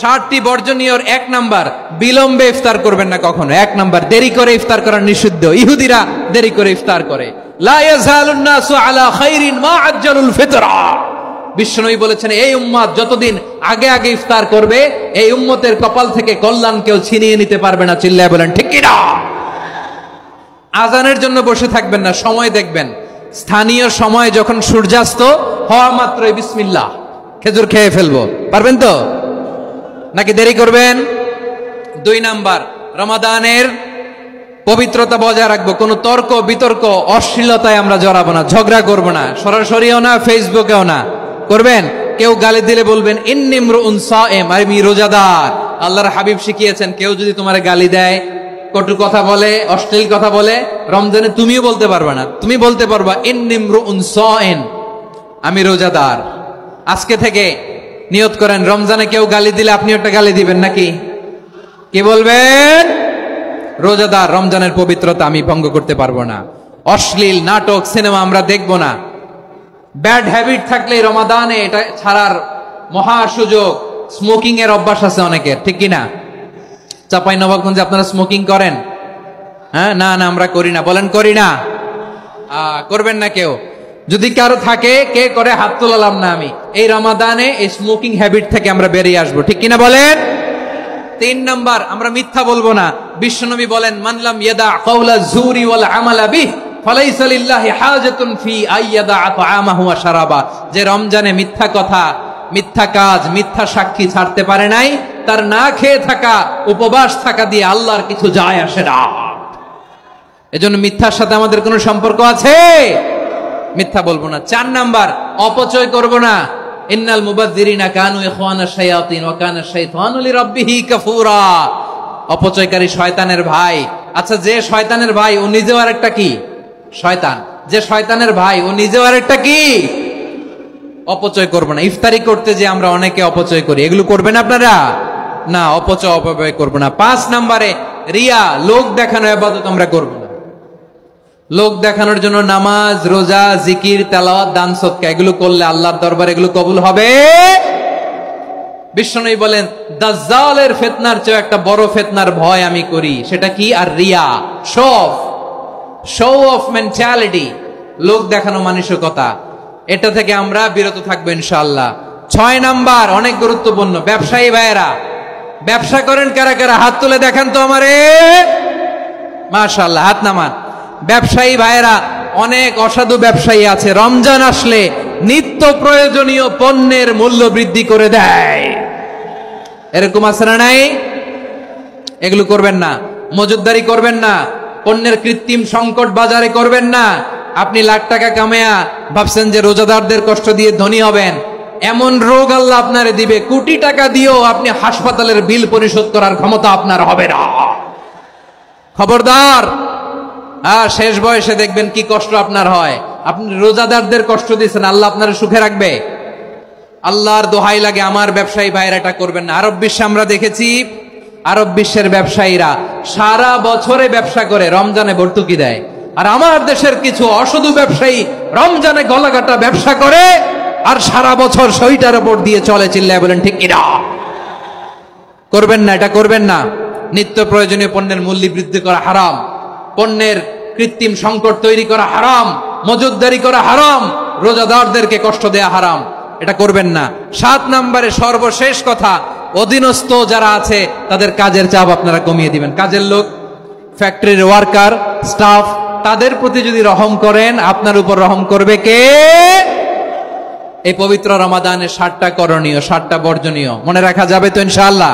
60টি বর্জনীয়র 1 number, বিলম্বে ইফতার করবেন না কখনো। 1 নাম্বার, দেরি করে ইফতার করা নিষিদ্ধ। ইহুদিরা দেরি করে ইফতার করে। লা ইয়াজালুন নাসু আলা খাইরিন মা আজ্জালুল ফিতরা। বিশ্বনবী বলেছেন, এই উম্মত যতদিন আগে আগে ইফতার করবে, এই উম্মতের কপাল থেকে কল্যাণ কেউ ছিনিয়ে নিতে পারবে না। চিল্লায় বলেন ঠিক কি না? আজানের জন্য বসে থাকবেন না, সময় দেখবেন। স্থানীয় সময় যখন সূর্যাস্ত হওয়া মাত্রই বিসমিল্লাহ, খেজুর খেয়ে ফেলবো। পারবেন তো নাকি দেরি করবেন? 2 নাম্বার, রমাদানের পবিত্রতা বজায় রাখবো। কোনো তর্ক বিতর্ক অশ্লীলতায় আমরা জড়াবো না, ঝগড়া করবো না, সরাসরিও না, ফেসবুকেও না। করবেন? কেউ গালি দিলে বলবেন ইন্নী ইমরুউন সায়েম, আমি রোজাদার। আল্লাহর হাবিব শিখিয়েছেন, কেউ যদি তোমার গালি দেয়, কটু কথা বলে, অশ্লীল কথা বলে, রমজানে তুমিও বলতে পারবে না। তুমি বলতে পারবা ইন্নী ইমরুউন সায়েম, আমি রোজাদার। আজকে থেকে নিয়ত করেন, রমজানে কেউ গালি দিলে আপনি একটা গালি দিবেন নাকি? কি বলবেন? রোজাদার, রমজানের পবিত্রতা আমি ভঙ্গ করতে পারবো না। অশ্লীল নাটক সিনেমা আমরা দেখবো না। ব্যাড হ্যাবিট থাকলে রমাদানে এটা ছাড়ার মহা সুযোগ। স্মোকিং এর অভ্যাস আছে অনেকের, ঠিক কিনা? চাঁপাইনবাবগঞ্জে আপনারা স্মোকিং করেন? হ্যাঁ, না না আমরা করি না। বলেন করি না? করবেন না কেউ? যদি কারো থাকে, কে করে হাত তোলালাম না আমি। এই রমাদানে এই স্মোকিং হ্যাবিট থেকে আমরা বেরিয়ে আসবো, ঠিক কিনা বলেন? 3 নাম্বার, আমরা মিথ্যা বলবো না। বিশ্বনবী বলেন, মানলাম ইয়াদা কাওলা যুরি ওয়াল আমালা বিহি ফালাইসা লিল্লাহি হাজাতুন ফি আইয়াদা তাআমাহু ওয়া শারাবা। যে রমজানে মিথ্যা কথা, মিথ্যা কাজ, মিথ্যা সাক্ষী ছাড়তে পারে নাই, তার না খেয়ে থাকা, উপবাস থাকা দিয়ে আল্লাহর কিছু যায় আসে না। এজন্য মিথ্যার সাথে আমাদের কোনো সম্পর্ক আছে? মিথ্যা বলবো না। 4 নাম্বার, অপচয় করব না। ইন্নাল মুবাযযিরিনা কানু ইখওয়ানাশ শায়াতিন ওয়া কানা শাইতানু লিরাব্বিহি কাফুরা। অপচয়কারী শয়তানের ভাই। আচ্ছা, যে শয়তানের ভাই ও নিজেও আরেকটা কি? শয়তান। যে শয়তানের ভাই ও নিজেও আরেকটা কি? অপচয় করব না। ইফতারি করতে যে আমরা অনেকে অপচয় করি, এগুলো করবেন আপনারা? না, অপচয় অপব্যয় করব না। 5 নম্বরে, রিয়া, লোক দেখানো ইবাদত আমরা করব না। লোক দেখানোর জন্য নামাজ, রোজা, জিকির, তেলাওয়াত, দান সদকা এগুলো করলে আল্লাহর দরবারে এগুলো কবুল হবে? বিশ্বনবী বলেন, দাজ্জালের ফিতনার চেয়ে একটা বড় ফিতনার ভয় আমি করি। সেটা কি? আর রিয়া, শো অফ মেন্টালিটি, লোক দেখানো মানসিকতা। এটা থেকে আমরা বিরত থাকবো ইনশাআল্লাহ। 6 নাম্বার, অনেক গুরুত্বপূর্ণ। ব্যবসায়ী ভাইয়েরা, ব্যবসা করেন কারা কারা? হাত তুলে দেখান তো আমারে। মাশাআল্লাহ, হাত নামান। ব্যবসায়ী ভাইয়েরা, অনেক অসাধু ব্যবসায়ী আছে, রমজান আসলে নিত্য প্রয়োজনীয় পণ্যের মূল্য বৃদ্ধি করে দেয়। এরকম আছে না নাই? এগুলো করবেন না। মজুদদারি করবেন না। পণ্যের কৃত্রিম সংকট বাজারে করবেন না। আপনি লাখ টাকা কামায়া ভাবছেন যে রোজাদারদের কষ্ট দিয়ে ধনী হবেন। এমন রোগ আল্লাহ আপনারে দিবে, কোটি টাকা দিয়েও আপনি হাসপাতালের বিল পরিশোধ করার ক্ষমতা আপনার হবে না। খবরদার। শেষ বয়সে দেখবেন কি কষ্ট আপনার হয়। আপনি রোজাদারদের কষ্ট দিয়েছেন, আল্লাহ আপনার সুখে রাখবে? আল্লাহর দোহাই লাগে, আমার ব্যবসায়ী ভাইয়েরা এটা করবেন না। আরব বিশ্বে আমরা দেখেছি, আরব বিশ্বের ব্যবসায়ীরা সারা বছরে ব্যবসা করে, রমজানে ভর্তুকি দেয়। আর আমার দেশের কিছু অসাধু ব্যবসায়ী রমজানে গলাকাটা ব্যবসা করে আর সারা বছর সইটার উপর দিয়ে চলে। চিল্লায় বলেন ঠিক কিনা? করবেন না, এটা করবেন না। নিত্য প্রয়োজনীয় পণ্যের মূল্য বৃদ্ধি করা হারাম, পণ্যের কৃত্রিম সংকট তৈরি করা হারাম, মজুদদারি করা হারাম, রোজাদারদেরকে কষ্ট দেয়া হারাম। এটা করবেন না। 7 নম্বরে সর্বশেষ কথা, অধীনস্থ যারা আছে তাদের কাজের চাপ আপনারা কমিয়ে দিবেন। কাজের লোক, ফ্যাক্টরির ওয়ার্কার, স্টাফ, তাদের প্রতি যদি রহম করেন, আপনার উপর রহম করবে কে? এই পবিত্র রমাদানে 7টা করণীয়, 7টা বর্জনীয় মনে রাখা যাবে তো ইনশাআল্লাহ?